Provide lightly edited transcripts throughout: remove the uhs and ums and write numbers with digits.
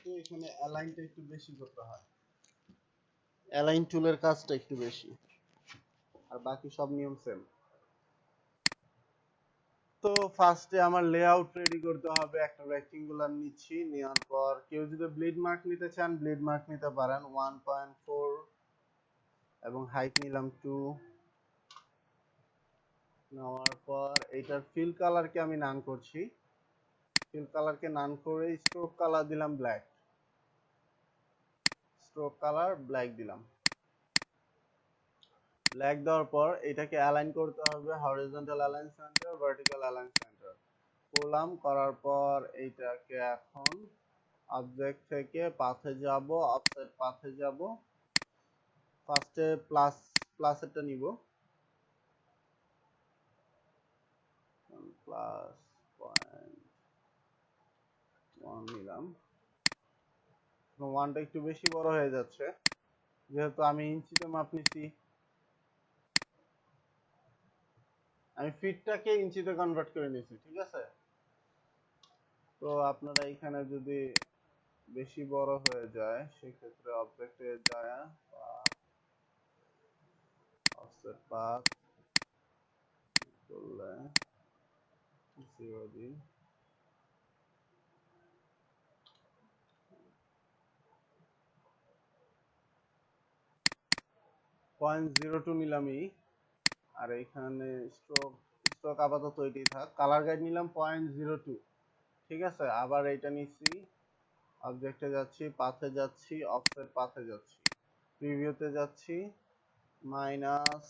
একটু এখানে অ্যালাইনটা একটু বেশি করতে হয়, অ্যালাইন টুলের কাজটা একটু বেশি, আর বাকি সব নিয়ম সেম। তো ফার্স্টে আমার লেআউট রেডি করতে হবে, একটা রেক্টেঙ্গুলার নিচ্ছি, নেওয়ার পর কেউ যদি ব্লিড মার্ক নিতে চান ব্লিড মার্ক নিতে পারেন 1.4, এবং হাইট নিলাম 2। নেওয়ার পর এইটার ফিল কালারকে আমি নান করছি, ফিল কালারকে নান করে স্ট্রোক কালার দিলাম ব্ল্যাক, স্ট্রোক কালার ব্ল্যাক দিলাম। ব্ল্যাক দেওয়ার পর এটাকে অ্যালাইন করতে হবে, horizontal align centre, vertical align centre করলাম। করার পর এইটাকে এখন অবজেক্ট থেকে পাথে যাব, অফসেট পাথে যাব। ফার্স্টে প্লাসেরটা নিব, প্লাস 0.1 নিলাম। ওয়ানটা একটু বেশি বড় হয়ে যাচ্ছে, যেহেতু আমি ইঞ্চিতে মাপ নিছি, আমি ফিটটাকে ইঞ্চিতে কনভার্ট করে নিছি, ঠিক আছে। তো আপনারা এখানে যদি বেশি বড় হয়ে যায় সেক্ষেত্রে অবজেক্টে যায় অফসেট পাথ করলে 0 দিন, 0.02 নিলামই। আর এখানে স্ট্রোক স্ট্রোক আপাতত এটাই থাক। কালার গাইড নিলাম 0.02, ঠিক আছে। আবার এটা নিচ্ছি, অবজেক্টে যাচ্ছি, পাথে যাচ্ছি, অফসেট পাথে যাচ্ছি, প্রিভিউতে যাচ্ছি, মাইনাস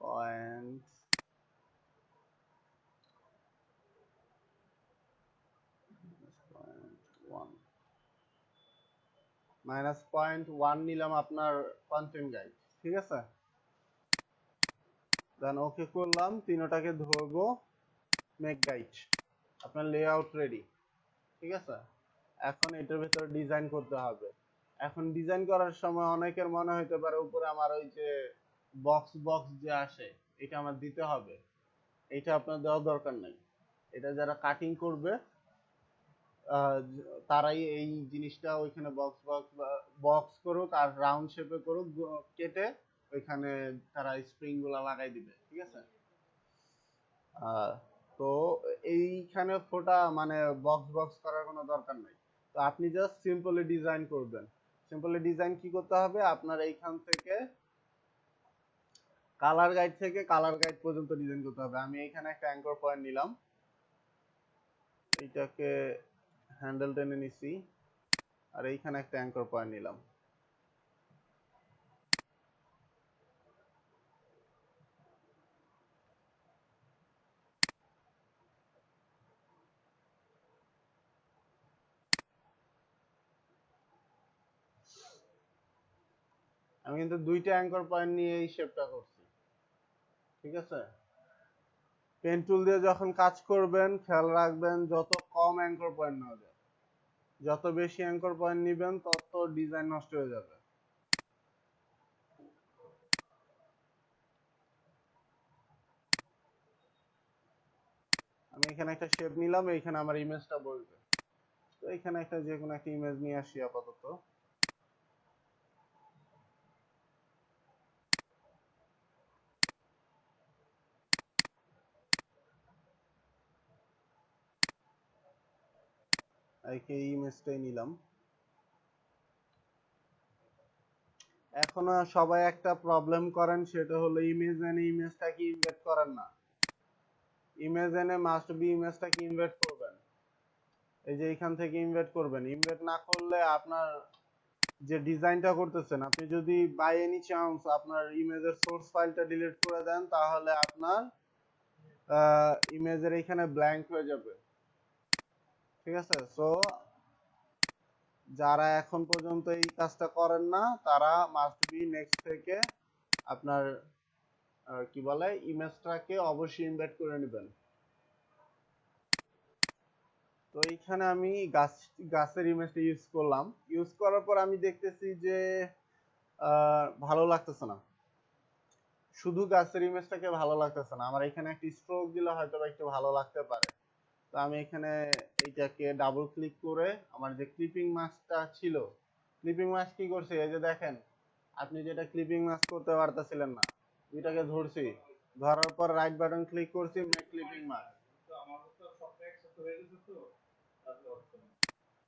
0.1 নিলাম আপনার কন্টেন্ট গাইড, ঠিক আছে। দেন ওকে করলাম, তিনটাকে ধরবো, মেক গাইড, আপনার লেআউট রেডি, ঠিক আছে। এখন এটার ভিতরে ডিজাইন করতে হবে। এখন ডিজাইন করার সময় অনেকের মনে হইতে পারে উপরে আমার ওই যে বক্স বক্স যে আসে এটা আমার দিতে হবে, এটা আপনার দেওয়ার দরকার নাই। এটা যারা কাটিং করবে তারাই এই জিনিসটা ওইখানে বক্স বক্স বক্স করুক আর রাউন্ড শেপে করুক, কেটে ওইখানে তারা স্প্রিং গুলা লাগাই দিবে, ঠিক আছে। তো এইখানে ফোটা মানে বক্স বক্স করার কোনো দরকার নাই। তো আপনি জাস্ট সিম্পলি ডিজাইন করবেন। সিম্পলি ডিজাইন কি করতে হবে, আপনার এইখান থেকে কালার গাইড থেকে কালার গাইড পর্যন্ত ডিজাইন করতে হবে। আমি এখানে একটা অ্যাঙ্কর পয়েন্ট নিলাম, এইটাকে হ্যান্ডেল টেনে নিছি, আর এইখানে একটা অ্যাঙ্কর পয়েন্ট নিলাম। আমি কিন্তু দুইটা অ্যাঙ্কর পয়েন্ট নিয়ে এই শেপটা করছি, ঠিক আছে। পেন টুল দিয়ে যখন কাজ করবেন খেয়াল রাখবেন যত কম অ্যাঙ্কর পয়েন্ট নেওয়া যায়, যত বেশি অ্যাঙ্কর পয়েন্ট নিবেন তত ডিজাইন নষ্ট হয়ে যাবে। আমি এখানে একটা শেপ নিলাম, এইখানে আমার ইমেজটা বসবে। তো এখানে একটা যে কোনো একটা ইমেজ নিয়ে আসি আপাতত। এই ইমেজটাই নিলাম। এখনো সবাই একটা প্রবলেম করেন, সেটা হলো ইমেজ এনে ইমেজটাকে ইনভার্ট করেন না। ইমেজ এনে মাস্ট বি ইমেজটাকে ইনভার্ট করবেন, এই যে এখান থেকে ইনভার্ট করবেন। ইনভার্ট না করলে আপনার যে ডিজাইনটা করতেছেন, আপনি যদি বাই এনি চান্স আপনার ইমেজের সোর্স ফাইলটা ডিলিট করে দেন তাহলে আপনার ইমেজের এখানে ব্ল্যাঙ্ক হয়ে যাবে, ঠিক আছে। সো যারা এখন পর্যন্ত এই কাজটা করেন না তারা মাস্ট বি নেক্সট থেকে আপনার কি বলে ইমেজটাকে অবশ্যই ইনভার্ট করে নেবেন। তো এইখানে আমি গাছের ইমেজটা ইউজ করলাম, ইউজ করার পর আমি দেখতেছি যে ভালো লাগতেছে না, শুধু গাছের ইমেজটাকে ভালো লাগতেছে না। আমার এখানে একটা স্ট্রোক দিলে হয়তো একটু ভালো লাগতে পারে। তো তো আমি এখানে এইটাকে ডাবল ক্লিক করে আমার যে ক্লিপিং মাস্কটা ছিল, ক্লিপিং মাস্ক কি করছে, এই যে দেখেন আপনি যেটা ক্লিপিং মাস্ক করতে পারতেছিলেন না, দুইটাকে ধরছি, ধরার পর রাইট বাটন ক্লিক করছি, মেক ক্লিপিং মাস্ক।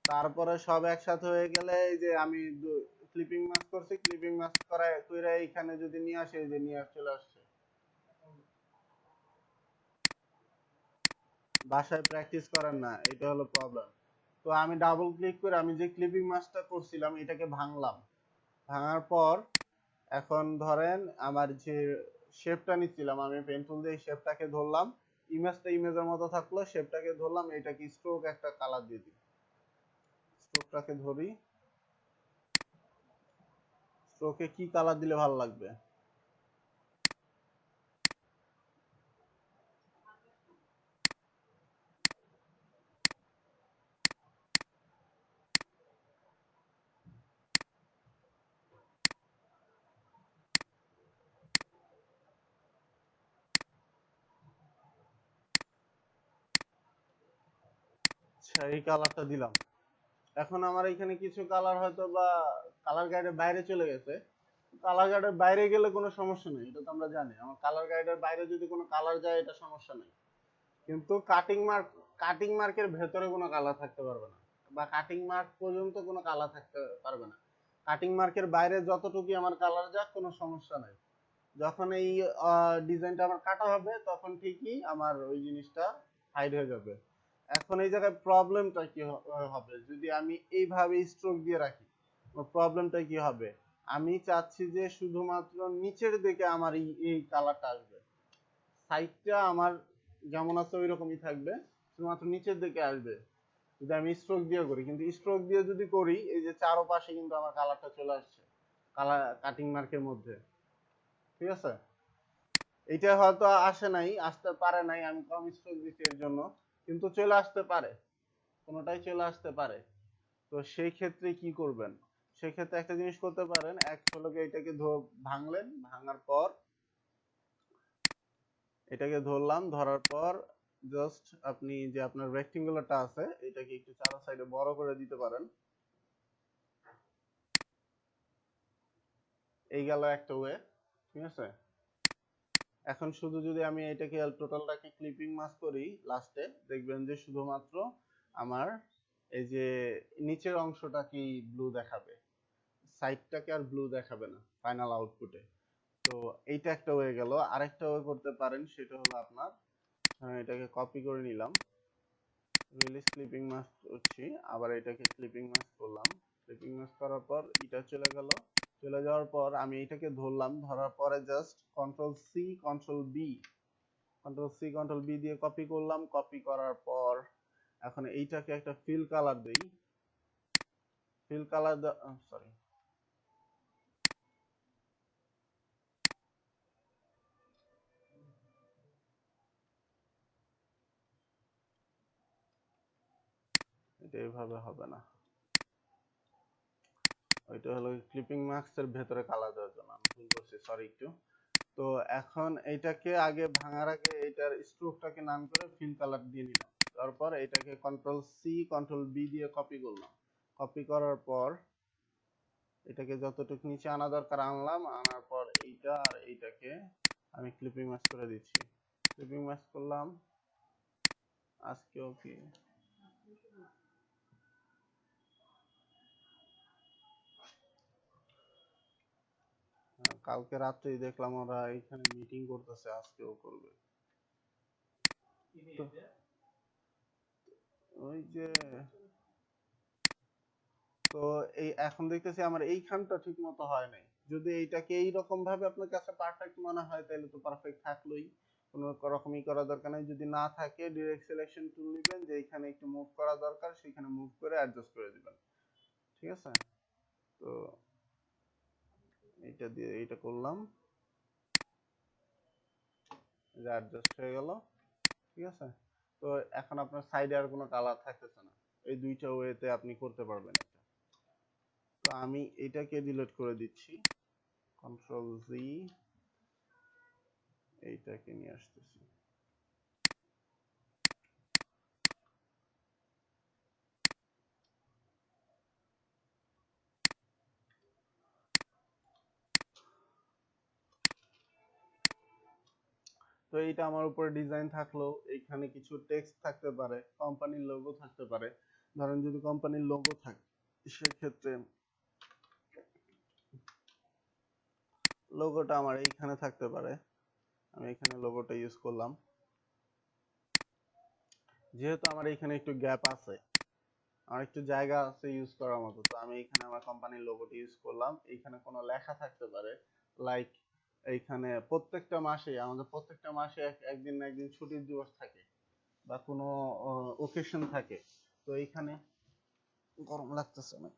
তারপরে সব একসাথে হয়ে গেলে এই যে আমি ক্লিপিং মাস্ক করছি, ক্লিপিং মাস্ক কইরা এইখানে যদি নিয়ে আসে, এই যে নিয়ে চলে আসছে। বাসায় প্র্যাকটিস করেন না, এটা হলো প্রবলেম। তো আমি ডাবল ক্লিক করে আমি যে ক্লিপিং মাস্কটা করছিলাম এটাকে ভাঙলাম। ভাঙার পর এখন ধরেন আমার যে শেপটা নিচ্ছিলাম, আমি পেন্সিল দিয়ে শেপটাকে ধরলাম, ইমেজটা ইমেজের মতো থাকলো, শেপটাকে ধরলাম, এটাকে স্ট্রোক একটা কালার দিয়ে দিই। স্ট্রোকটাকে ধরি, স্ট্রোকে কি কালার দিলে ভালো লাগবে? আচ্ছা, এই কালারটা দিলাম। এখন আমার এখানে কিছু কালার হয়তো বা কালার গাইডের বাইরে চলে গেছে। কালার গাইডের বাইরে গেলে কোনো সমস্যা নেই, এটা তো আমরা জানি। আমার কালার গাইডের বাইরে যদি কোনো কালার যায় এটা সমস্যা নেই। কিন্তু কাটিং মার্কের ভেতরে কোনো কালার থাকতে পারবে না, বা কাটিং মার্ক পর্যন্ত কোনো কালার থাকতে পারবে না। কাটিং মার্কের বাইরে যতটুকু আমার কালার যাক কোনো সমস্যা নাই। যখন এই ডিজাইনটা আমার কাটা হবে তখন ঠিকই আমার ওই জিনিসটা হাইড হয়ে যাবে। এখন এই জায়গায় প্রবলেমটা কি হবে যদি আমি এইভাবে স্ট্রোক দিয়ে রাখি? প্রবলেমটা কি হবে? আমি চাচ্ছি যে শুধুমাত্র নিচের দিকে আমার এই কালারটা আসবে, সাইডটা আমার যেমন আছে ওই রকমই থাকবে, শুধুমাত্র নিচের দিকে আসবে যদি আমি স্ট্রোক দিয়ে করি। কিন্তু স্ট্রোক দিয়ে যদি করি, এই যে চারপাশে কিন্তু আমার কালারটা চলে আসছে কালার কাটিং মার্কের মধ্যে। ঠিক আছে, এটা হয়তো আসে নাই, আসতে পারে নাই, আমি কম স্ট্রোক দিচ্ছি এর জন্য, কিন্তু চলে আসতে পারে, কোনোটাই চলে আসতে পারে। তো সেই ক্ষেত্রে কি করবেন? সেক্ষেত্রে একটা জিনিস করতে পারেন, এক হলো এটাকে ভাঙলেন, ভাঙার পর এটাকে ধরলাম, ধরার পর জাস্ট আপনি যে আপনার রেক্টেঙ্গুলারটা আছে এটাকে একটু চারো সাইডে বড় করে দিতে পারেন। এই গেল একটা ওয়ে। ঠিক আছে, এখন শুধু যদি আমি এটাকে টোটালটাকে ক্লিপিং মাস্ক করি, লাস্টে দেখবেন যে শুধুমাত্র আমার এই যে নিচের অংশটা কি ব্লু দেখাবে, সাইডটাকে আর ব্লু দেখাবে না ফাইনাল আউটপুটে। তো এইটা একটা ওয়ে গেল। আরেকটা ওয়ে করতে পারেন, সেটা হলো আপনার এটাকে কপি করে নিলাম, রিলিজ ক্লিপিং মাস্ক করছি, আবার এটাকে ক্লিপিং মাস্ক করলাম। ক্লিপিং মাস্ক করার পর এটা চলে গেল। চলে যাওয়ার পর আমি এটাকে ধরলাম, ধরার পরে just control C control B, control C control B দিয়ে কপি করলাম। কপি করার পর এখন এইটাকে একটা ফিল কালার দেই। ফিল কালার, সরি, এটা এইভাবে হবে না, ওইটা হলো ক্লিপিং মাস্কের ভেতরে কালার দেওয়ার জন্য আমি ভুল করছি, সরি একটু। তো এখন এইটাকে আগে ভাঙার আগে এটার স্ট্রোকটাকে নাম করে ফিল কালার দিয়ে নিলাম। তারপর এটাকে কন্ট্রোল সি কন্ট্রোল বি দিয়ে কপি করলাম। কপি করার পর এটাকে যতটুকু নিচে আনা দরকার আনলাম, আনার পর এইটা আর এইটাকে আমি ক্লিপিং মাস্ক করে দিচ্ছি। ক্লিপিং মাস্ক করলাম। আজকেও কি কালকে রাত্রেই দেখলাম ওরা এখানে মিটিং করতেছে, আজকেও করবে। তো ওই যে, তো এই এখন দেখতেছি আমার এইখানটা ঠিক মতো হয় নাই। যদি এইটাকে এইরকম ভাবে আপনার কাছে পারফেক্ট মনে হয় তাহলে তো পারফেক্ট থাকলোই, কোনো রকমই করা দরকার নাই। যদি না থাকে ডিরেক্ট সিলেকশন টুল নেবেন, যে এখানে একটু মুভ করা দরকার সেখানে মুভ করে অ্যাডজাস্ট করে দিবেন। ঠিক আছে, তো এইটা দিয়ে এইটা করলাম, যে অ্যাডজাস্ট হয়ে গেল। ঠিক আছে, তো এখন আপনার সাইডে আর কোনো কালার থাকতেছে না। এই দুইটা ওয়েতে আপনি করতে পারবেন এটা। তো আমি এটাকে ডিলিট করে দিচ্ছি, কন্ট্রোল জি, এইটাকে নিয়ে আসতেছি। তো এইটা আমার উপরে ডিজাইন থাকলো, এইখানে কিছু টেক্সট থাকতে পারে, কোম্পানির লোগো থাকতে পারে। ধরেন যদি কোম্পানির লোগো থাকে সেক্ষেত্রে লোগোটা আমার এইখানে থাকতে পারে, আমি এখানে লোগোটা ইউজ করলাম। যেহেতু আমার এখানে একটু গ্যাপ আছে, আমার একটু জায়গা আছে ইউজ করার মতো, তো আমি এখানে আমার কোম্পানির লোগোটা ইউজ করলাম। এইখানে কোনো লেখা থাকতে পারে, লাইক এইখানে প্রত্যেকটা মাসে একদিন না একদিন ছুটির দিবস থাকে বা কোনো ওকেশন থাকে। তো এইখানে গরম লাগতেছে না,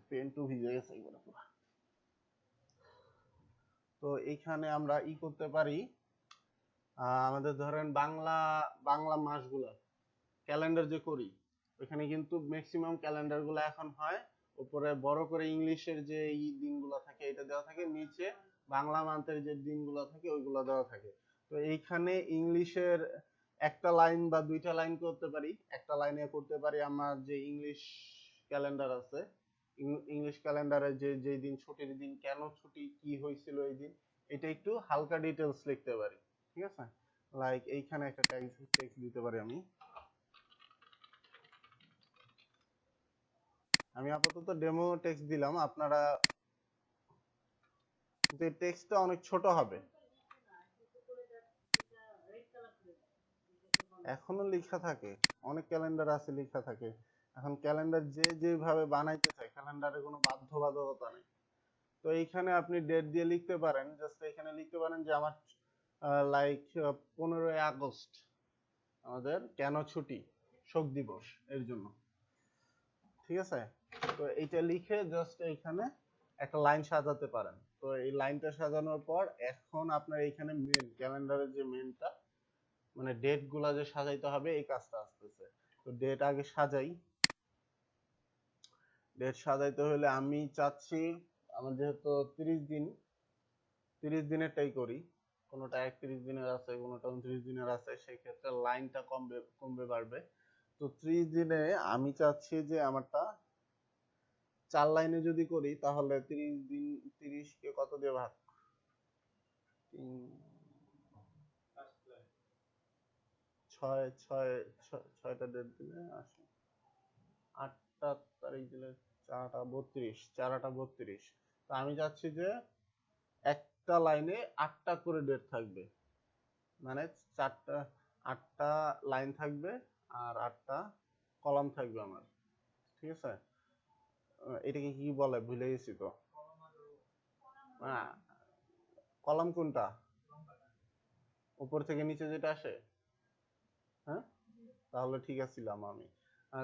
পেন টু ভিজে গেছে একবারে পুরো। তো এইখানে আমরা করতে পারি, আমাদের ধরেন বাংলা বাংলা মাসগুলা ক্যালেন্ডার যে করি, ওইখানে কিন্তু ম্যাক্সিমাম ক্যালেন্ডার গুলো এখন হয় উপরে বড় করে ইংলিশের যে এই দিনগুলো থাকে এটা দেওয়া থাকে, নিচে বাংলা মান্থের যে দিনগুলো থাকে ওইগুলো দেওয়া থাকে। তো এইখানে ইংলিশের একটা লাইন বা দুইটা লাইন করতে পারি। একটা লাইনে করতে পারি আমার যে ইংলিশ ক্যালেন্ডার আছে, ইংলিশ ক্যালেন্ডারে যে যে দিন ছুটির দিন, কেন ছুটি, কি হয়েছিল এই দিন, এটা একটু হালকা ডিটেলস লিখতে পারি। ঠিক আছে, লাইক এইখানে একটা টেক্সট দিতে পারি আমি। আমি আপাতত ডেমো টেক্সট দিলাম, আপনারা যে টেক্সটটা অনেক ছোট হবে। এখনো লেখা থাকে, অনেক ক্যালেন্ডার আছে লেখা থাকে। এখন ক্যালেন্ডার যে যেভাবে বানাইতে চায়, ক্যালেন্ডারে কোনো বাধ্যবাধকতা নেই। তো এইখানে আপনি ডেট দিয়ে লিখতে পারেন, জাস্ট এখানে লিখতে পারেন যে আমার লাইক 15ই আগস্ট আমাদের কেন ছুটি, শোক দিবস এর জন্য। ঠিক আছে, তো এইটা লিখে জাস্ট এইখানে একটা লাইন সাজাতে পারেন। তো এই লাইনটা সাজানোর পর এখন আপনার এইখানে মেন ক্যালেন্ডারের যে মেনটা, মানে ডেট গুলা যে সাজাইতে হবে এই কাজটা আসতেছে। তো ডেট আগে সাজাই। ডেট সাজাইতে হলে আমি চাচ্ছি আমার যেহেতু 30 দিন, 30 দিনেরটাই করি। কোনোটা 31 দিনের আছে, কোনোটা 29 দিনের আছে, সেই ক্ষেত্রে লাইনটা কমবে কমবে বাড়বে। তো 30 দিনে আমি চাচ্ছি যে আমারটা 4 লাইনে যদি করি তাহলে 30 দিন, 30কে কত দিয়ে ভাগ, ছয় ছয় ছয়টা ডেট দিলে আসে, 8টা তারিখ দিলে 4 8 32, 4 8 32। তো আমি চাচ্ছি যে একটা লাইনে 8টা করে ডেট থাকবে, মানে 8টা লাইন থাকবে আর 8টা কলাম থাকবে আমার। ঠিক আছে, এটাকে কি বলে ভুলে গেছি তো। কলাম কোনটা, উপর থেকে নিচে যেটা আসে? হ্যাঁ, তাহলে ঠিক আছিলাম আমি।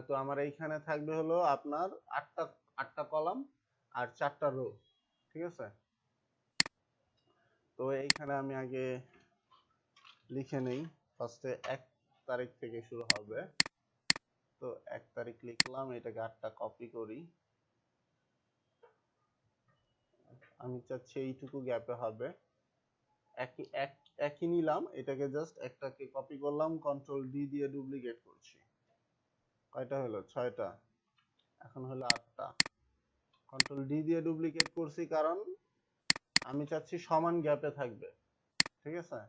তো আমার এইখানে থাকবে হলো আপনার আটটা আটটা কলাম আর 4টা রো। ঠিক আছে, তো এইখানে আমি আগে লিখে নেই। ফার্স্টে 1 তারিখ থেকে শুরু হবে। তো 1 তারিখ লিখলাম, এটাকে 8টা কপি করি। আমি চাচ্ছি এইটুকু গ্যাপে হবে। একই নিলাম, এটাকে জাস্ট একটাকে কপি করলাম, কন্ট্রোল ডি দিয়ে ডুপ্লিকেট করছি। কয়টা হলো? 6টা। এখন হলো 8টা। কন্ট্রোল ডি দিয়ে ডুপ্লিকেট করছি কারণ আমি চাচ্ছি সমান গ্যাপে থাকবে। ঠিক আছে,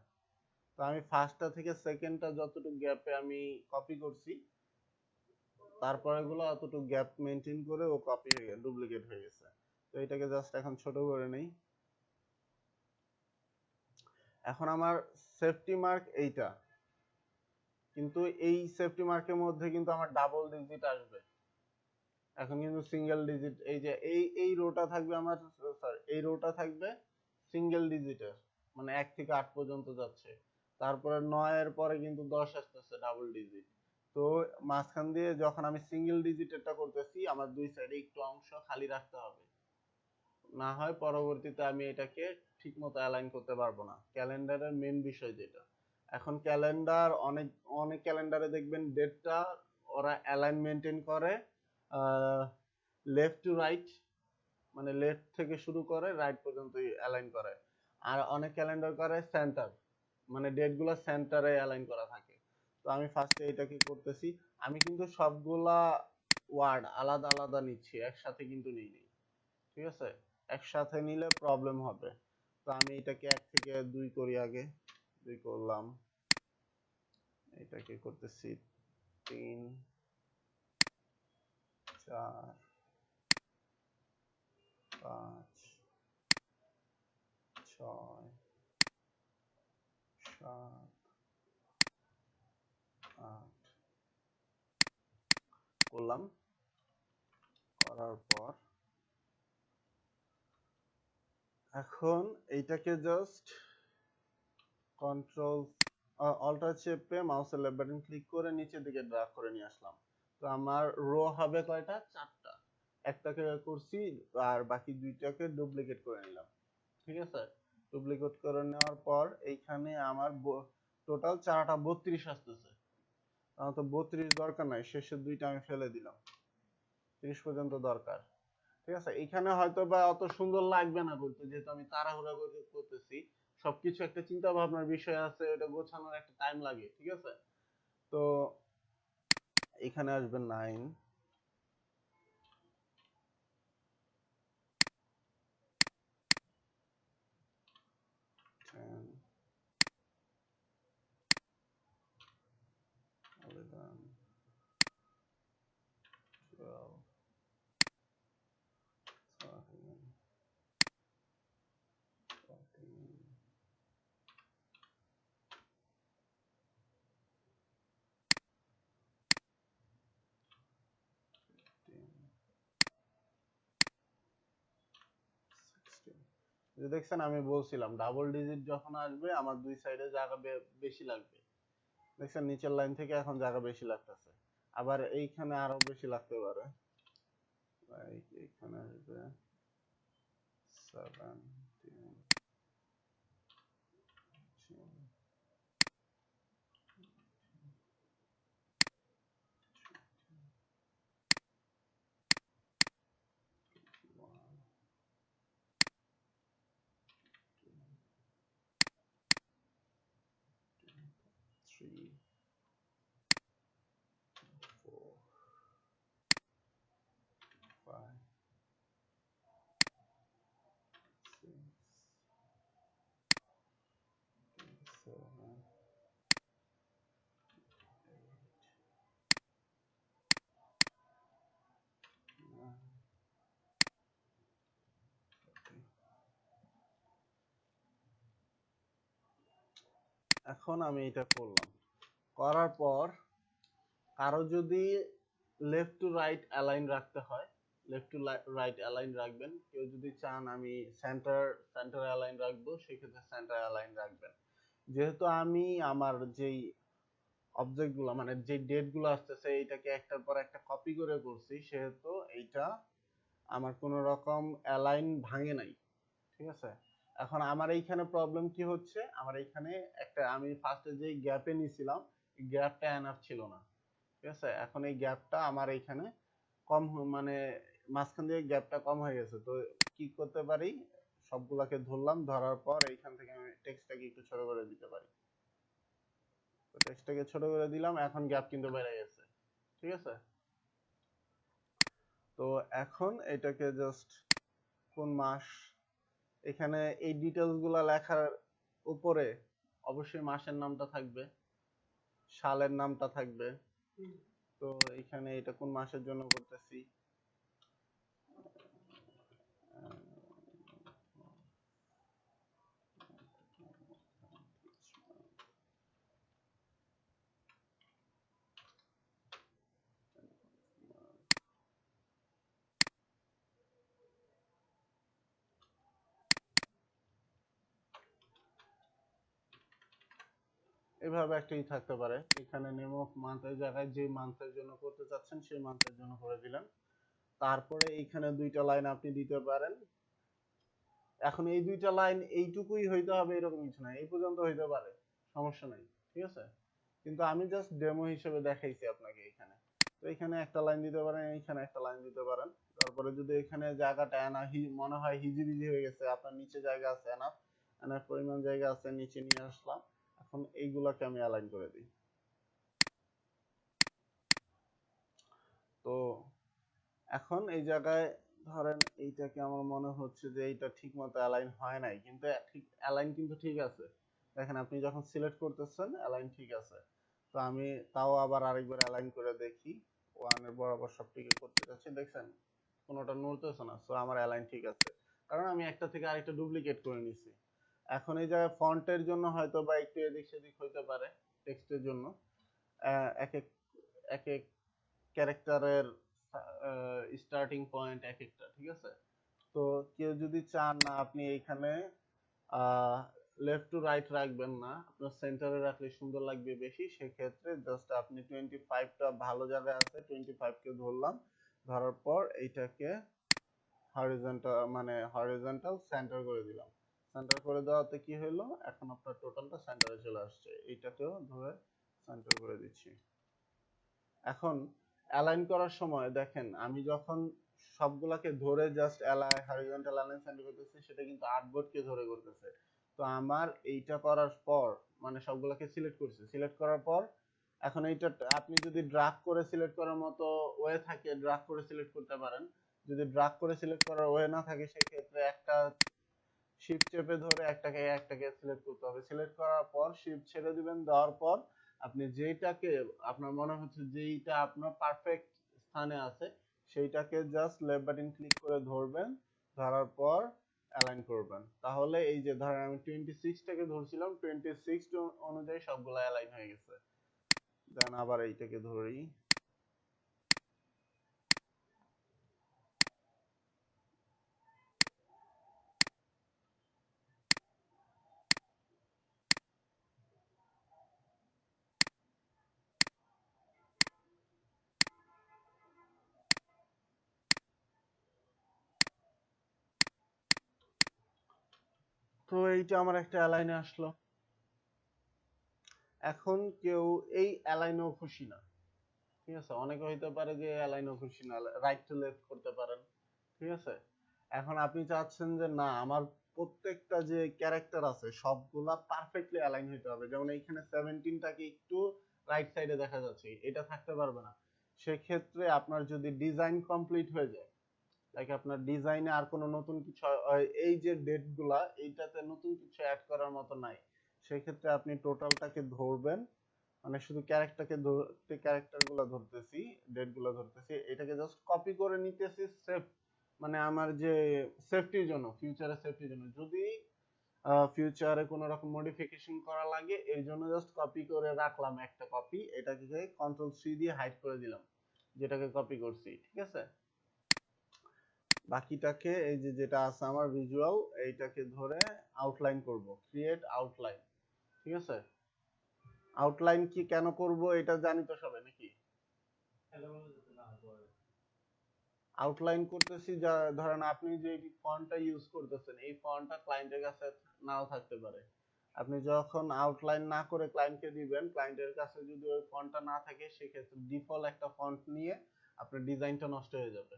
তো আমি ফার্স্টটা থেকে সেকেন্ডটা যতটুকু গ্যাপে আমি কপি করছি, তারপরে গুলো অতটুকু গ্যাপ মেনটেন করে ও কপি হয়ে গেছে, ডুপ্লিকেট হয়ে গেছে। তো এটাকে জাস্ট এখন ছোট করে নেই। এখন আমার সেফটি মার্ক এইটা, কিন্তু এই সেফটি মার্কের মধ্যে কিন্তু আমার ডাবল ডিজিট আসবে। এখন কিন্তু সিঙ্গেল ডিজিট, এই যে এই রোটা থাকবে আমার, সরি এই রোটা থাকবে সিঙ্গেল ডিজিটের, মানে 1 থেকে 8 পর্যন্ত যাচ্ছে। তারপরে 9 এর পরে কিন্তু 10 আসতেছে ডাবল ডিজিট। তো মাঝখান দিয়ে যখন আমি সিঙ্গেল ডিজিটেরটা করতেছি, আমার দুই সাইডে একটু অংশ খালি রাখতে হবে, না হয় পরবর্তীতে আমি এটাকে ঠিক মতো অ্যালাইন করতে পারবো না। ক্যালেন্ডারের মেন বিষয় যেটা, এখন ক্যালেন্ডার অনেক অনেক ক্যালেন্ডারে দেখবেন ডেটটা ওরা অ্যালাইন মেনটেন করে লেফট টু রাইট, মানে লেফট থেকে শুরু করে রাইট পর্যন্ত অ্যালাইন করে। আর অনেক ক্যালেন্ডার করে সেন্টার, মানে ডেট গুলো সেন্টারে অ্যালাইন করা থাকে। তো আমি ফার্স্টে এটাকে করতেছি। আমি কিন্তু সবগুলা ওয়ার্ড আলাদা আলাদা নিচ্ছি, একসাথে কিন্তু নিইনি। ঠিক আছে, একসাথে নিলে প্রবলেম হবে। তো আমি এটাকে 1 থেকে 2 করি আগে। 2 করলাম, এটাকে করতেছি 3 4 5 6 7 8 করলাম। করার পর এখন এইটাকে জাস্ট কন্ট্রোল অল্টার চেপে মাউসের লেফট বাটন ক্লিক করে নিচের দিকে ড্র্যাগ করে নিয়ে আসলাম। তো আমার রো হবে কয়টা? 4টা। একটাকে করছি আর বাকি দুইটাকে ডুপ্লিকেট করে নিলাম। ঠিক আছে, ডুপ্লিকেট করে নেওয়ার পর এইখানে আমার টোটাল 4টা 32 আসতেছে। আমার তো 32 দরকার নাই, শেষের দুইটা আমি ফেলে দিলাম। 30 পর্যন্ত দরকার। ঠিক আছে, এখানে হয়তো বা অত সুন্দর লাগবে না বলতে, যেহেতু আমি তাড়াহুড়া করে করতেছি। সবকিছু একটা চিন্তা ভাবনার বিষয় আছে, এটা গোছানোর একটা টাইম লাগে। ঠিক আছে, তো এখানে আসবে 9 10 11 12 13 14 15 16। যে দেখছেন, আমি বলছিলাম ডাবল ডিজিট যখন আসবে আমার দুই সাইডে জায়গা বেশি লাগবে। দেখছেন নিচের লাইন থেকে এখন জায়গা বেশি লাগতেছে, আবার এইখানে আরো বেশি লাগতে পারে। এইখানে আসবে 17 3 4 5 6 7 8 9 10। এখন আমি এটা করলাম, করার পর কারো যদি লেফট টু রাইট অ্যালাইন রাখতে হয়, লেফট টু রাইট অ্যালাইন রাখবেন। কেউ যদি চান আমি সেন্টার সেন্টার অ্যালাইন রাখবো, সেক্ষেত্রে সেন্টার অ্যালাইন রাখবেন। যেহেতু আমি আমার যেই অবজেক্ট গুলো মানে যে ডেট গুলো আসতেছে এইটাকে একটার পর একটা কপি করে করছি, সেহেতু এইটা আমার কোনো রকম অ্যালাইন ভাঙে নাই। ঠিক আছে, এখন আমার এইখানে প্রবলেম কি হচ্ছে, আমার এইখানে একটা আমি ফার্স্টে যে গ্যাপে নিছিলাম, গ্যাপটা এনাফ ছিল না। ঠিক আছে, এখন এই গ্যাপটা আমার এইখানে কম মানে মাঝখান দিয়ে গ্যাপটা কম হয়ে গেছে। তো কি করতে পারি, সবগুলাকে ধরলাম, ধরার পর এইখান থেকে আমি টেক্সটটাকে একটু ছোট করে দিতে পারি। তো টেক্সটটাকে ছোট করে দিলাম, এখন গ্যাপ কিন্তু বেড়ে গেছে। ঠিক আছে, তো এখন এটাকে জাস্ট কোন মাস, এখানে এই ডিটেলস গুলা লেখার উপরে অবশ্যই মাসের নামটা থাকবে, সালের নামটা থাকবে। তো এখানে এটা কোন মাসের জন্য করতেছি, এভাবে একটাই থাকতে পারে। এখানে নেম অফ মান্থের জায়গায় যে মান্থের জন্য করতে চাচ্ছেন সেই মান্থের জন্য করে দিলেন। তারপরে এইখানে দুইটা লাইন আপনি দিতে পারেন। এখন এই দুইটা লাইন এইটুকুই হইতে হবে এরকম কিছু নাই, এই পর্যন্ত হইতে পারে, সমস্যা নাই। ঠিক আছে, কিন্তু আমি জাস্ট ডেমো হিসেবে দেখাইছি আপনাকে এখানে। তো এখানে একটা লাইন দিতে পারেন, এইখানে একটা লাইন দিতে পারেন। তারপরে যদি এখানে জায়গাটা মনে হয় হিজিবিজি হয়ে গেছে, আপনার নিচে জায়গা আছে এনাফ, এনাফ পরিমাণ জায়গা আছে, নিচে নিয়ে আসলাম। এখন এইগুলাকে আমি অ্যালাইন করে দিই। তো এখন এই জায়গায় ধরেন এইটাকে আমার মনে হচ্ছে যে এইটা ঠিক মতো অ্যালাইন হয় নাই, কিন্তু ঠিক অ্যালাইন কিন্তু ঠিক আছে। দেখেন আপনি যখন সিলেক্ট করতেছেন অ্যালাইন ঠিক আছে। তো আমি তাও আবার আরেকবার অ্যালাইন করে দেখি, ওয়ানের বরাবর সবটিকে করতে যাচ্ছি, দেখছেন কোনোটা নড়তেছে না। সো আমার অ্যালাইন ঠিক আছে, কারণ আমি একটা থেকে আরেকটা ডুপ্লিকেট করে নিছি। এখন এই জায়গায় ফন্টের জন্য হয়তো বা একটু এদিক সেদিক হইতে পারে, টেক্সটের জন্য এক এক এক এক ক্যারেক্টারের স্টার্টিং পয়েন্ট এক একটা, ঠিক আছে। তো কেউ যদি চান না আপনি এইখানে লেফট টু রাইট রাখবেন না, আপনার সেন্টারে রাখলে সুন্দর লাগবে বেশি, সেক্ষেত্রে জাস্ট আপনি 25টা ভালো জায়গায় আছে, 25কে ধরলাম, ধরার পর এইটাকে হরিজন্টাল মানে হরিজন্টাল সেন্টার করে দিলাম। সেন্টার করে দেওয়াতে কি হলো, এখন আপনার টোটালটা সেন্টারে চলে আসছে। এইটাকেও ধরে সেন্টার করে দিচ্ছি। এখন অ্যালাইন করার সময় দেখেন আমি যখন সবগুলাকে ধরে জাস্ট হরিজন্টাল অ্যালাইন সেন্টার করতেছি, সেটা কিন্তু আর্টবোর্ডকে ধরে করতেছে। তো আমার এইটা করার পর মানে সবগুলাকে সিলেক্ট করছি, সিলেক্ট করার পর এখন এইটা আপনি যদি ড্রাগ করে সিলেক্ট করার মতো ওয়ে থাকে ড্রাগ করে সিলেক্ট করতে পারেন। যদি ড্রাগ করে সিলেক্ট করার ওয়ে না থাকে সেক্ষেত্রে একটা শিফট চেপে ধরে একটাকে একটাকে সিলেক্ট করতে হবে। সিলেক্ট করার পর শিফট ছেড়ে দিবেন, দেওয়ার পর আপনি যেইটাকে আপনার মনে হচ্ছে যেইটা আপনার পারফেক্ট স্থানে আছে সেইটাকে জাস্ট লেফট বাটন ক্লিক করে ধরবেন, ধরার পর অ্যালাইন করবেন। তাহলে এই যে ধরেন আমি 26টাকে ধরছিলাম, 26 অনুযায়ী সবগুলা অ্যালাইন হয়ে গেছে। দেন আবার এইটাকে ধরি। তো এইটা আমার একটা অ্যালাইনে আসলো। এখন কেউ এই অ্যালাইনেও খুশি না, ঠিক আছে, অনেকে হইতে পারে যে অ্যালাইনও খুশি না, রাইট টু লেফট করতে পারেন, ঠিক আছে। এখন আপনি চাচ্ছেন যে না আমার প্রত্যেকটা যে ক্যারেক্টার আছে সবগুলা পারফেক্টলি অ্যালাইন হইতে হবে, যেমন এইখানে 17টাকে একটু রাইট সাইডে দেখা যাচ্ছে, এটা থাকতে পারবে না। সেক্ষেত্রে আপনার যদি ডিজাইন কমপ্লিট হয়ে যায়, লাইক আপনার ডিজাইনে আর কোনো নতুন কিছু এই যে ডেট গুলা এইটাতে নতুন কিছু অ্যাড করার মতো নাই, সেক্ষেত্রে আপনি টোটালটাকে ধরবেন, মানে শুধু ক্যারেক্টার গুলা ধরতেছি, ডেট গুলা ধরতেছি, এটাকে জাস্ট কপি করে নিতেছি সেভ, মানে আমার যে সেফটির জন্য, ফিউচারে সেফটির জন্য, যদি ফিউচারে কোনো রকম মডিফিকেশন করা লাগে এর জন্য জাস্ট কপি করে রাখলাম একটা কপি, এটাকে কন্ট্রোল সি দিয়ে হাইড করে দিলাম যেটাকে কপি করছি, ঠিক আছে। বাকিটাকে এই যে যেটা আছে আমার ভিজুয়াল, এইটাকে ধরে আউটলাইন করব, ক্রিয়েট আউটলাইন, ঠিক আছে। আউটলাইন কি কেন করব এটা জানি তো সবাই নাকি। আউটলাইন করতেছি যা ধরেন আপনি যে ফন্টটা ইউজ করতেছেন এই ফন্টটা ক্লায়েন্টের কাছে নাও থাকতে পারে। আপনি যখন আউটলাইন না করে ক্লায়েন্টকে দিবেন, ক্লায়েন্টের কাছে যদি ওই ফন্টটা না থাকে সেক্ষেত্রে ডিফল্ট একটা ফন্ট নিয়ে আপনার ডিজাইনটা নষ্ট হয়ে যাবে।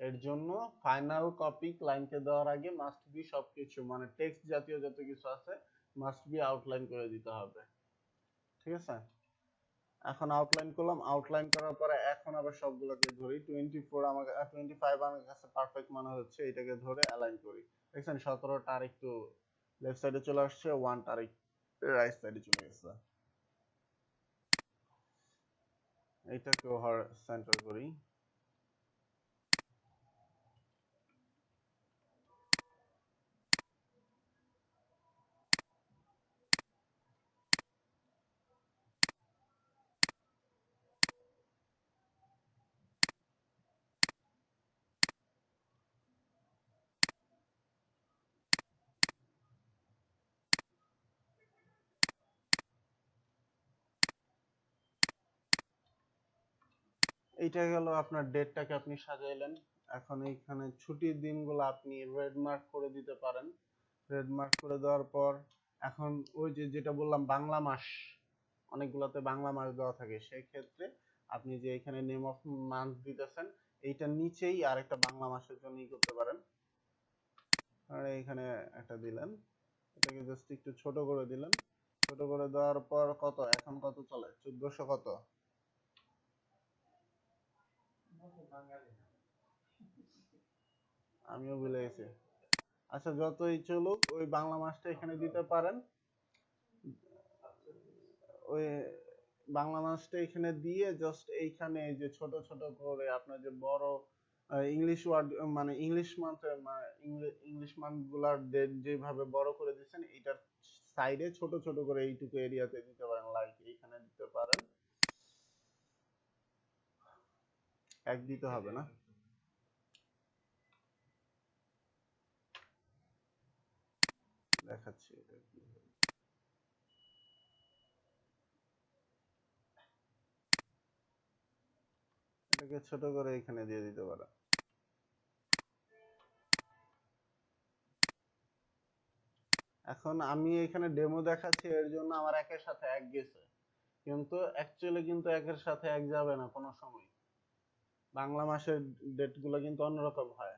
এর জন্য ফাইনাল কপি ক্লায়েন্টকে দেওয়ার আগে মাস্ট বি সবকিছু মানে টেক্সট জাতীয় যত কিছু আছে মাস্ট বি আউটলাইন করে দিতে হবে, ঠিক আছে। এখন আউটলাইন করলাম, আউটলাইন করার পরে এখন আবার সবগুলোকে ধরি, 24 আমার 25 আমার কাছে পারফেক্ট মনে হচ্ছে, এটাকে ধরে অ্যালাইন করি। দেখছেন 17টা আর একটু লেফট সাইডে চলে আসছে, 1টা আর রাইট সাইডে চলে গেছে। এইটাকেও সেন্টার করি। এইটা গেল আপনার ডেটটাকে আপনি সাজাইলেন। এখন এইখানে ছুটির দিনগুলো আপনি রেড মার্ক করে দিতে পারেন। রেড মার্ক করে দেওয়ার পর এখন ওই যে যেটা বললাম বাংলা মাস, অনেকগুলোতে বাংলা মাস দেওয়া থাকে, সেই ক্ষেত্রে আপনি যে এখানে নেম অফ মান্থ দিতেছেন এইটার নিচেই আরেকটা বাংলা মাসের জন্য ই করতে পারেন। আর এখানে একটা দিলেন, এটাকে জাস্ট একটু ছোট করে দিলেন। ছোট করে দেওয়ার পর কত এখন কত চলে, 1400 কত আমিও ভুলে গেছি। আচ্ছা যতই চলুক, ওই বাংলা মাসটা এখানে দিতে পারেন। ওই বাংলা মাসটা এখানে দিয়ে জাস্ট এইখানে এই যে ছোট ছোট করে আপনার যে বড় ইংলিশ ওয়ার্ড মানে ইংলিশ মান্থ ইংলিশ মান্থ গুলার ডেট যেভাবে বড় করে দিচ্ছেন, এটার সাইডে ছোট ছোট করে এইটুকু এরিয়াতে দিতে পারেন, লাইক এইখানে দিতে পারেন। এক দিতে হবে না, দেখাচ্ছি এটা কি। এটাকে ছোট করে এখানে দিয়ে দিতে পারেন। এখন আমি এখানে ডেমো দেখাচ্ছি, এর জন্য আমার একের সাথে এক গেছে, কিন্তু অ্যাকচুয়ালি কিন্তু একের সাথে এক যাবে না কোনো সময়। বাংলা মাসের ডেট গুলো কিন্তু অন্যরকম হয়।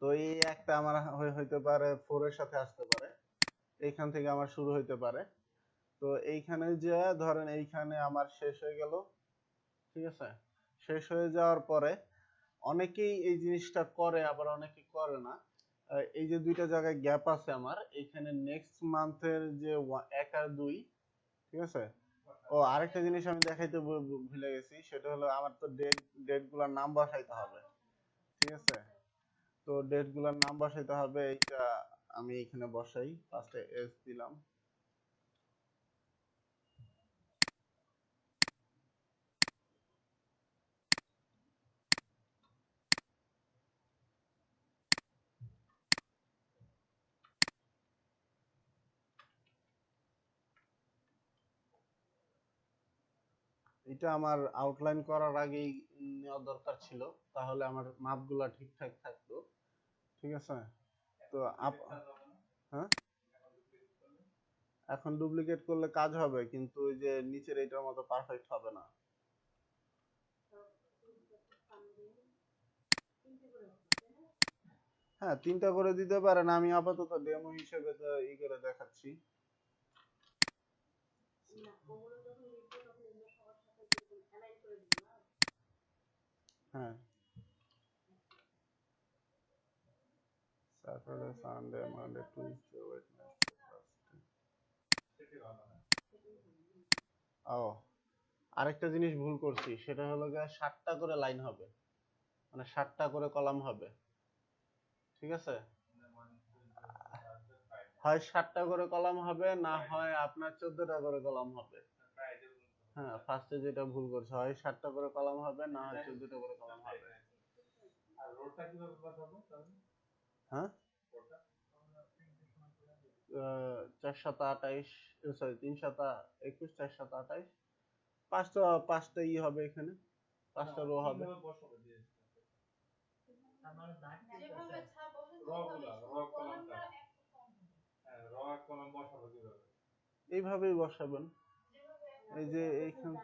তো এই একটা আমার হইতে পারে 4 এর সাথে আসতে পারে, এইখান থেকে আমার শুরু হইতে পারে। তো এইখানে যে ধরেন এইখানে আমার শেষ হয়ে গেল, ঠিক আছে? শেষ হয়ে যাওয়ার পরে অনেকেই এই জিনিসটা করে, আবার অনেকে করে না। এই যে দুইটা জায়গায় গ্যাপ আছে আমার, এইখানে নেক্সট মান্থের যে 1 আর 2, ঠিক আছে? ও আরেকটা জিনিস আমি দেখাইতে ভুলে গেছি, সেটা হলো আমার তো ডেট গুলার নাম বসাইতে হবে, ঠিক আছে? তো ডেট গুলার নাম বসাইতে হবে, এইটা আমি এখানে বসাই, ফার্স্টে এস দিলাম। এটা আমার আউটলাইন করার আগেই নেওয়া দরকার ছিল, তাহলে আমার মাপগুলা ঠিকঠাক থাকতো, ঠিক আছে? তো হ্যাঁ, এখন ডুপ্লিকেট করলে কাজ হবে, কিন্তু ওই যে নিচের এইটার মতো পারফেক্ট হবে না। হ্যাঁ, 3টা করে দিতে পারেন, আমি আপাতত ডেমো হিসেবে তো ই করে দেখাচ্ছি। হ্যাঁ, Saturday Sunday Monday Tuesday Wednesday Thursday. ও আরেকটা জিনিস ভুল করছি, সেটা হলো গিয়ে 7টা করে লাইন হবে, মানে 7টা করে কলাম হবে, ঠিক আছে? হয় 7টা করে কলাম হবে, না হয় আপনার 14টা করে কলাম হবে। হ্যাঁ, ফার্স্টে যেটা ভুল করছে, হয় 7টা করে কলাম হবে, না হয় 14টা করে কলাম হবে। হ্যাঁ, 428, সরি 321, 428, পাঁচটা ই হবে এখানে, 5টা রো হবে। এইভাবেই বসাবেন, এই যে এইখানে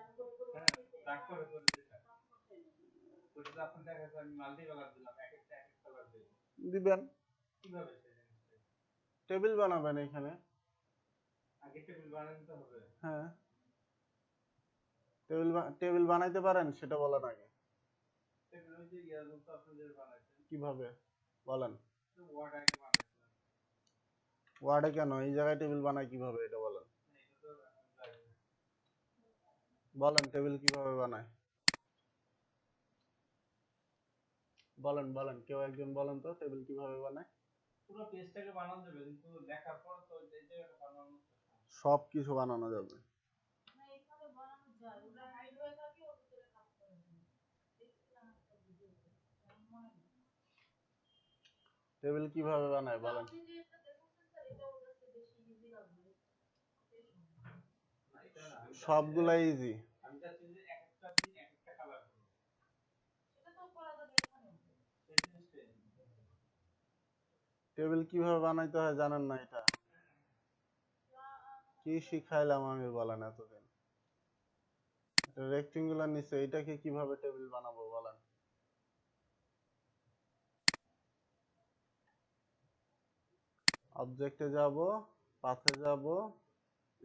দিবেন, টেবিল বানাবেন এখানে। হ্যাঁ, টেবিল বানাইতে পারেন সেটা বলেন আগে। কিভাবে বলেন? ওয়ার্ডে কেন, এই জায়গায় টেবিল বানায় কিভাবে এটা বলেন? বলেন টেবিল কিভাবে বানায়, বলেন বলেন, কেউ একজন বলেন তো টেবিল কিভাবে বানায়। সব কিছু বানানো যাবে। টেবিল কিভাবে বানায় বলেন? সবগুলা ইজি। টেবিল কিভাবে বানাইতে হয় জানেন না এটা? কি শিখাইলাম আমি বলেন এতদিন? এটা রেক্টেঙ্গুলার নিচে, এটাকে কিভাবে টেবিল বানাবো বলেন? অবজেক্টে যাব, পাথে যাব,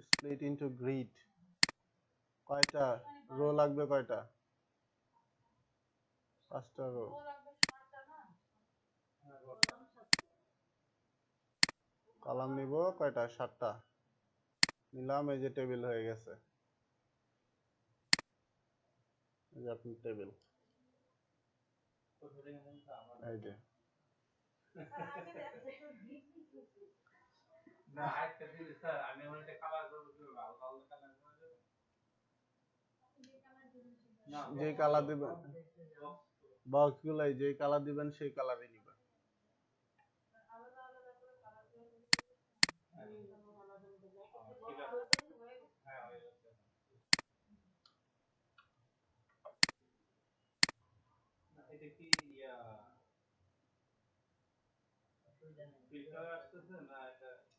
স্প্লিট ইনটু গ্রিড। কয়টা রো লাগবে, কয়টা? 5টা রো। কলাম নিব কয়টা? 7টা। নিলাম, এই যে টেবিল হয়ে গেছে। এই যে আপনার টেবিল, এই যে। যে কালার দিবেন, বক্স গুলাই যে কালার দিবেন সেই কালারই নিবেন।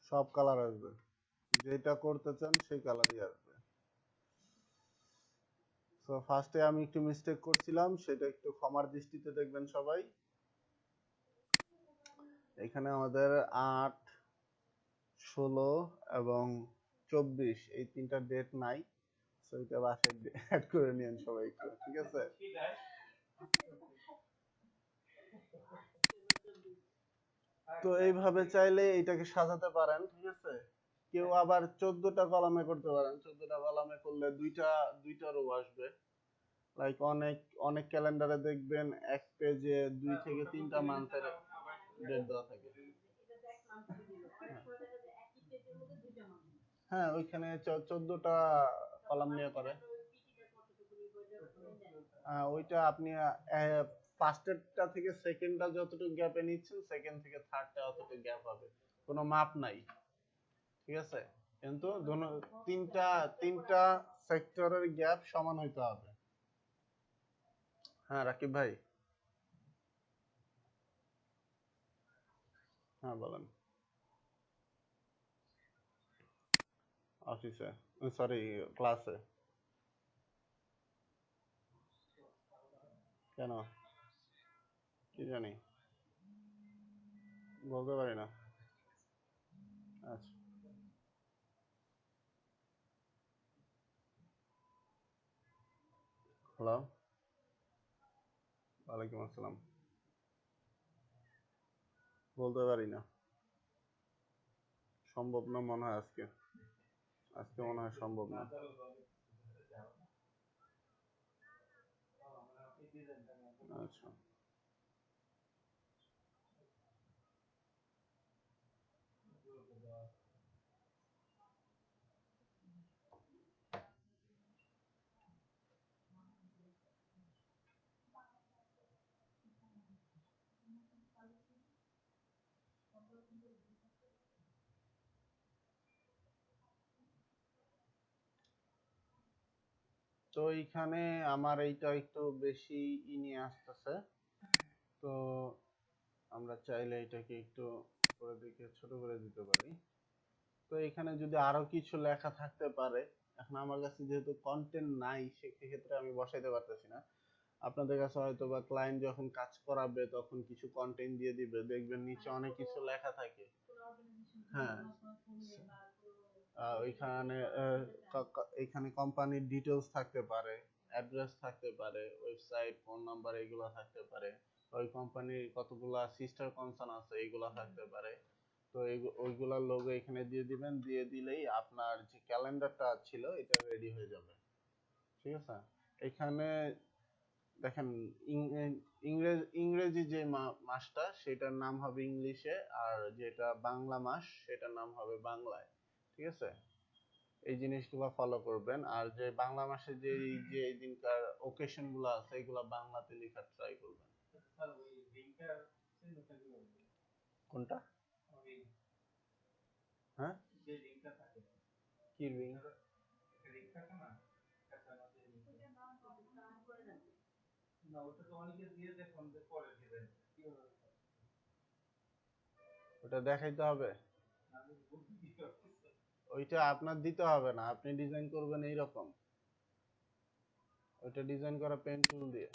সব কালার আসবে, যেটা করতে চান সেই কালারই আসবে। তো ফার্স্টে আমি একটু মিস্টেক করছিলাম, সেটা একটু ক্ষমার দৃষ্টিতে দেখবেন সবাই। এখানে আমাদের 8, 16 এবং 24 এই 3টা ডেট নাই, তো এটা বাসায় অ্যাড করে নিন সবাই একটু, ঠিক আছে? তো এইভাবে চাইলে এটাকে সাজাতে পারেন, ঠিক আছে? কেউ আবার 14টা কলামে করতে পারেন। 14টা কলামে করলে দুইটা রো আসবে। লাইক অনেক অনেক ক্যালেন্ডারে দেখবেন এক পেজে 2 থেকে 3টা মান্থের ডেট দেওয়া থাকে। হ্যাঁ, ওইখানে 14টা কলাম নিয়ে করে। ওইটা আপনি ফার্স্টেরটা থেকে সেকেন্ডটা যতটুকু গ্যাপে নিচ্ছেন, সেকেন্ড থেকে থার্ডটা অতটুকু গ্যাপ হবে। কোনো মাপ নাই, ঠিক আছে? কিন্তু তিনটা তিনটা সেক্টরের গ্যাপ সমান হইতে হবে। হ্যাঁ রাকিব ভাই। হ্যাঁ বলেন। অফিসে, সরি ক্লাসে। কেন? কি জানি, বলতে পারি না। আচ্ছা, হ্যালো, ওয়ালাইকুম আসসালাম। বলতে পারি না, সম্ভব না মনে হয় আজকে। আজকে মনে হয় সম্ভব না। আচ্ছা, তো এইখানে আমার এইটা একটু বেশি নিয়ে আসতেছে। তো আমরা চাইলে এটাকে একটু করে দিকে ছোট করে দিতে পারি। তো এখানে যদি আরো কিছু লেখা থাকতে পারে, এখন আমার কাছে যেহেতু কন্টেন্ট নাই, সেক্ষেত্রে আমি বসাইতে পারতেছি না। আপনাদের কাছে হয়তো বা ক্লায়েন্ট যখন কাজ করাবে তখন কিছু কন্টেন্ট দিয়ে দিবে, দেখবেন নিচে অনেক কিছু লেখা থাকে। হ্যাঁ, ওইখানে এখানে কোম্পানির ডিটেলস থাকতে পারে, অ্যাড্রেস থাকতে পারে, ওয়েবসাইট, ফোন নাম্বার এগুলো থাকতে পারে, ওই কোম্পানির কতগুলা সিস্টার কনসার্ন আছে এগুলো থাকতে পারে। তো ওইগুলার লোগো এখানে দিয়ে দিবেন, দিয়ে দিলেই আপনার যে ক্যালেন্ডারটা ছিল এটা রেডি হয়ে যাবে, ঠিক আছে? এখানে দেখেন, ইংরেজি যে মাসটা সেটার নাম হবে ইংলিশে, আর যেটা বাংলা মাস সেটার নাম হবে বাংলায়, ঠিক আছে? এই জিনিসগুলো ফলো করবেন। আর যে বাংলা মাসে যে যে এই দিনকার ওকেশন গুলো আছে এগুলো বাংলাতে লেখার ট্রাই করবেন। কোনটা? হ্যাঁ, কি রিং? ওটা দেখাইতে হবে? ওইটা আপনার দিতে হবে না, আপনি ডিজাইন করবেন এইরকম। ওইটা ডিজাইন করা পেন টুল দিয়ে।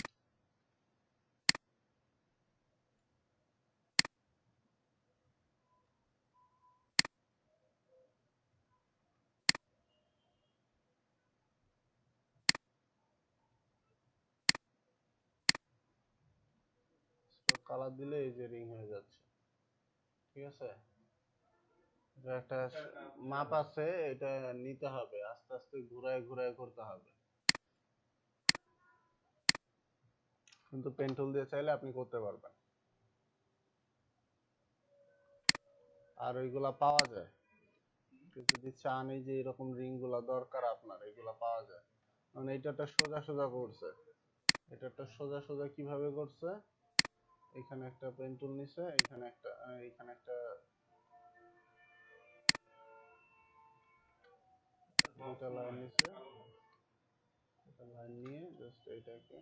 কালার দিলে এই যে রিং হয়ে যাচ্ছে। ঠিক আছে, এটা একটা মাপ আছে, এটা নিতে হবে, আস্তে আস্তে ঘুরায় ঘুরায় করতে হবে। কিন্তু পেন টুল দিয়ে চাইলে আপনি করতে পারবেন। আর ওইগুলা পাওয়া যায়, যদি চান এই যে এরকম রিং গুলা দরকার আপনার, এগুলা পাওয়া যায়। মানে এটা একটা সোজা সোজা করছে, এটা একটা সোজা সোজা কিভাবে করছে, এখানে একটা পেন টুল নিছে, এখানে একটা দুটা লাইন নিছে, একটা লাইন নিয়ে জাস্ট এটাকে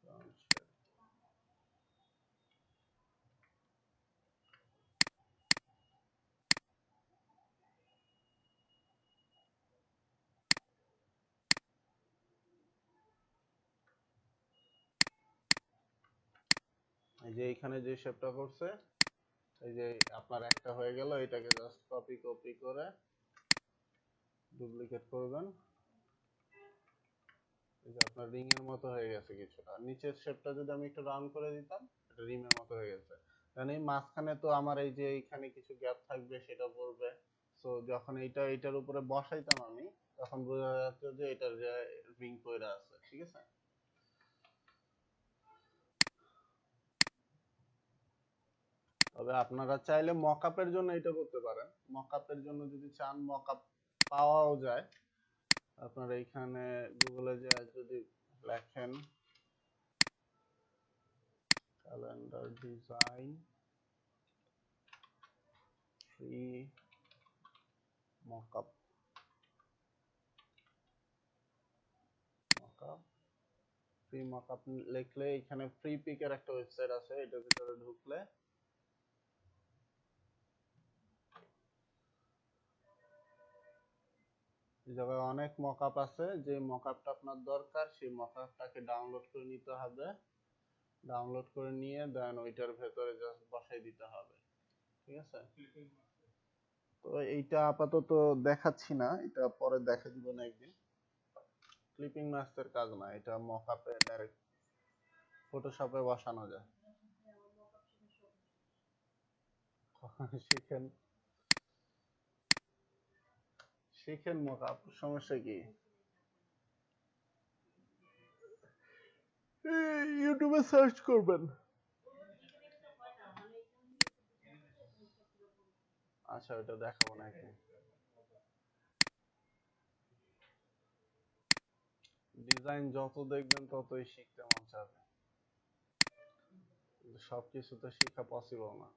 round shape। এই যে এখানে যে শেপটা করছে, এই যে আপনার একটা হয়ে গেল, এটাকে জাস্ট কপি কপি করে ডুপ্লিকেট করবেন। এই যে আপনার রিং এর মতো হয়ে গেছে কিছুটা। নিচের শেপটা যদি আমি একটু রাউন্ড করে দিতাম, এটা রিং এর মতো হয়ে গেছে। কারণ এই মাঝখানে তো আমার এই যে এইখানে কিছু গ্যাপ থাকবে, সেটা পড়বে। তো যখন এইটার উপরে বসাইতাম আমি, তখন বোঝা যাচ্ছে যে এটার যে রিং কইরা আছে। ঠিক আছে, তবে আপনারা চাইলে মকআপের জন্য এটা করতে পারেন। মকআপের জন্য যদি চান, মকআপ পাওয়াও যায়। আপনারা এইখানে গুগলে যে যদি লেখেন calendar design free mockup, mockup free mockup লিখলে এখানে ফ্রি পিকের একটা ওয়েবসাইট আছে, এটার ভিতরে ঢুকলে এই জায়গায় অনেক মকআপ আছে। যে মকআপটা আপনার দরকার, সেই মকআপটাকে ডাউনলোড করে নিতে হবে। ডাউনলোড করে নিয়ে দেন ওইটার ভেতরে জাস্ট বসাই দিতে হবে। ঠিক আছে, তো এইটা আপাতত দেখাচ্ছি না, এটা পরে দেখা দিব না একদিন। ক্লিপিং মাস্টার কাজ না, এটা মকআপে ডাইরেক্ট ফটোশপে বসানো যায়। শিখেন, শিখেন মকআপ, সমস্যা কি? ইউটিউবে সার্চ করবেন। আচ্ছা, ওটা দেখাবো না একদিন। ডিজাইন যত দেখবেন ততই শিখতে মন চাবে, সবকিছু তো শেখা পসিবল না।